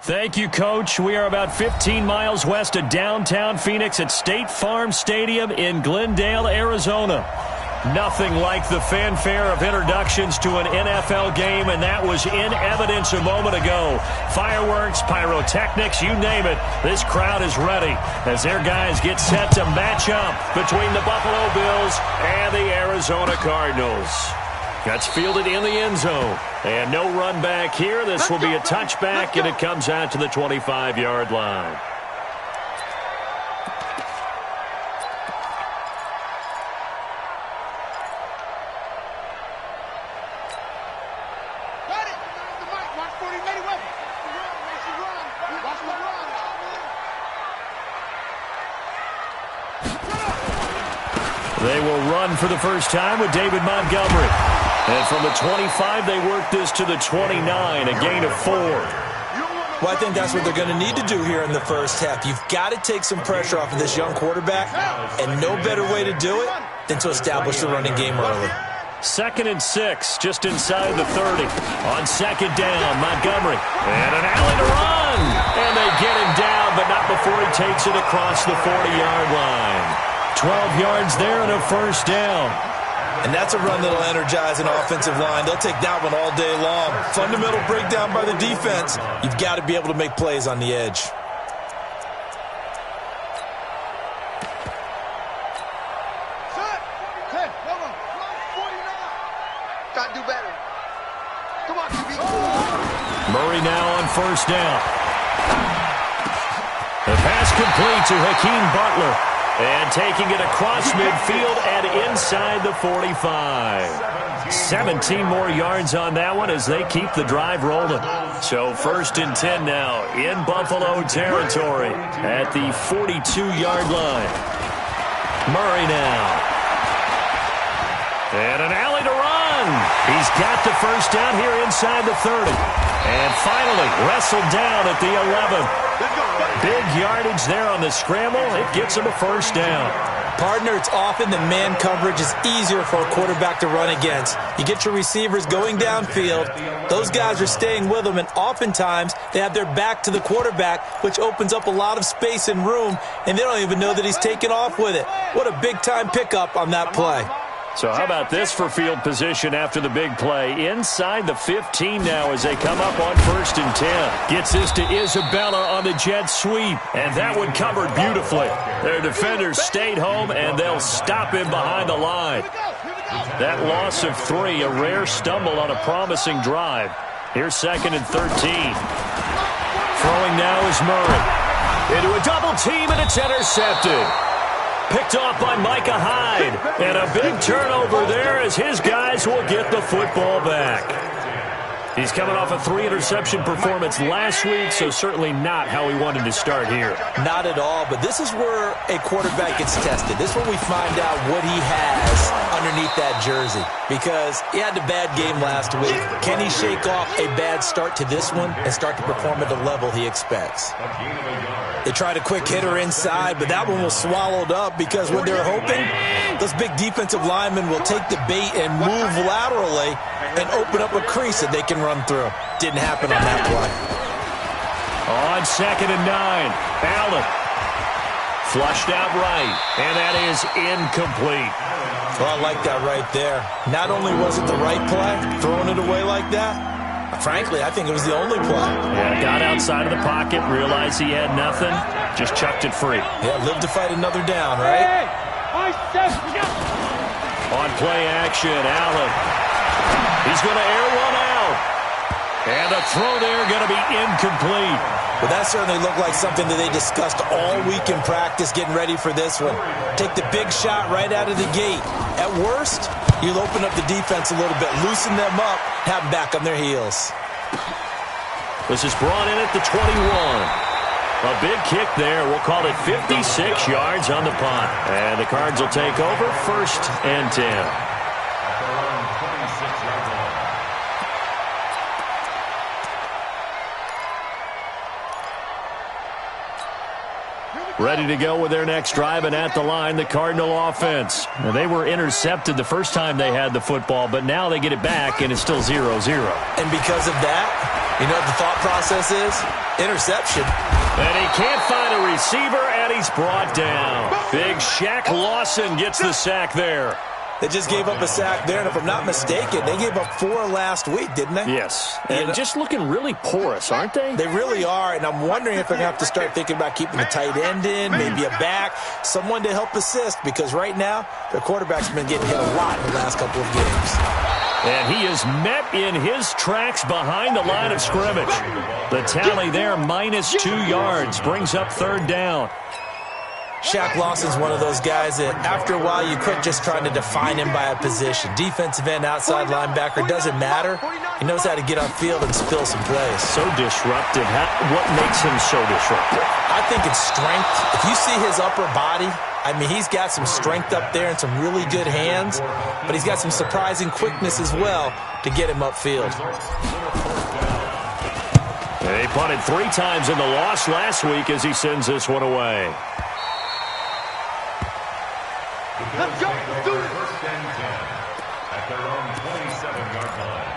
Thank you, Coach. We are about 15 miles west of downtown Phoenix at State Farm Stadium in Glendale, Arizona. Nothing like the fanfare of introductions to an NFL game, and that was in evidence a moment ago. Fireworks, pyrotechnics, you name it. This crowd is ready as their guys get set to match up between the Buffalo Bills and the Arizona Cardinals. That's fielded in the end zone. And no run back here. This will be a touchback, and it comes out to the 25-yard line. They will run for the first time with David Montgomery. And from the 25, they work this to the 29, a gain of 4. Well, I think that's what they're going to need to do here in the first half. You've got to take some pressure off of this young quarterback, and no better way to do it than to establish the running game early. 2nd and 6, just inside the 30. On 2nd down, Montgomery. And an alley to run. And they get him down, but not before he takes it across the 40-yard line. 12 yards there and a first down. And that's a run that'll energize an offensive line. They'll take that one all day long. Fundamental breakdown by the defense. You've got to be able to make plays on the edge. Murray now on first down. The pass complete to Hakeem Butler. And taking it across midfield and inside the 45. 17 more yards on that one as they keep the drive rolling. So 1st and 10 now in Buffalo territory at the 42-yard line. Murray now. And an alley to run. He's got the first down here inside the 30. And finally wrestled down at the 11. Big yardage there on the scramble. It gets him a first down. Partner, it's often the man coverage is easier for a quarterback to run against. You get your receivers going downfield. Those guys are staying with them, and oftentimes they have their back to the quarterback, which opens up a lot of space and room, and they don't even know that he's taken off with it. What a big-time pickup on that play. So how about this for field position after the big play? Inside the 15 now as they come up on 1st and 10. Gets this to Isabella on the jet sweep. And that one covered beautifully. Their defenders stayed home, and they'll stop him behind the line. That loss of 3, a rare stumble on a promising drive. Here's 2nd and 13. Throwing now is Murray. Into a double team, and it's intercepted. Picked off by Micah Hyde. And a big turnover there as his guys will get the football back. He's coming off a 3-interception performance last week, so certainly not how he wanted to start here. Not at all, but this is where a quarterback gets tested. This is where we find out what he has underneath that jersey. Because he had a bad game last week. Can he shake off a bad start to this one and start to perform at the level he expects? They tried a quick hitter inside, but that one was swallowed up because what they're hoping, those big defensive linemen will take the bait and move laterally and open up a crease that they can run through. Didn't happen on that play. On 2nd and 9, Allen. Flushed out right, and that is incomplete. Well, I like that right there. Not only was it the right play, throwing it away like that, frankly, I think it was the only play. Yeah, got outside of the pocket, realized he had nothing, just chucked it free. Yeah, live to fight another down, right? On play action, Allen. He's going to air one out. And a throw there going to be incomplete. Well, that certainly looked like something that they discussed all week in practice getting ready for this one. Take the big shot right out of the gate. At worst, you'll open up the defense a little bit, loosen them up, have them back on their heels. This is brought in at the 21. A big kick there. We'll call it 56 yards on the punt. And the Cards will take over 1st and 10. Ready to go with their next drive, and at the line, the Cardinal offense. Now, they were intercepted the first time they had the football, but now they get it back, and it's still 0-0. And because of that, you know what the thought process is? Interception. And he can't find a receiver, and he's brought down. Big Shaq Lawson gets the sack there. They just gave up a sack there, and if I'm not mistaken, they gave up 4 last week, didn't they? Yes, and just looking really porous, aren't they? They really are, and I'm wondering if they're going to have to start thinking about keeping a tight end in, maybe a back, someone to help assist, because right now, their quarterback's been getting hit a lot in the last couple of games. And he is met in his tracks behind the line of scrimmage. The tally there, -2 yards, brings up 3rd down. Shaq Lawson's one of those guys that after a while you quit just trying to define him by a position. Defensive end, outside linebacker, doesn't matter. He knows how to get on field and spill some plays. So disruptive. What makes him so disruptive? I think it's strength. If you see his upper body, I mean, he's got some strength up there and some really good hands, but he's got some surprising quickness as well to get him upfield. They punted 3 times in the loss last week as he sends this one away. Let's go. Do it. First and 10 at their own 27-yard line.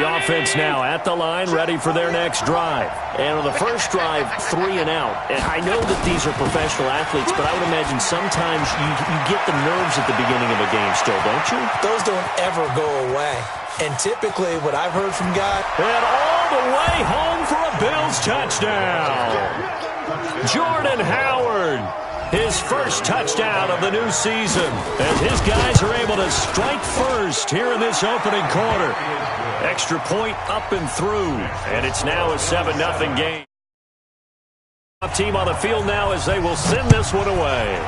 The offense now at the line, ready for their next drive. And on the first drive, 3 and out. And I know that these are professional athletes, but I would imagine sometimes you get the nerves at the beginning of a game still, don't you? Those don't ever go away. And typically, what I've heard from guys... And all the way home for a Bills touchdown. Jordan Howard. His first touchdown of the new season as his guys are able to strike first here in this opening quarter. Extra point up and through, and it's now a 7-0 game. Team on the field now as they will send this one away.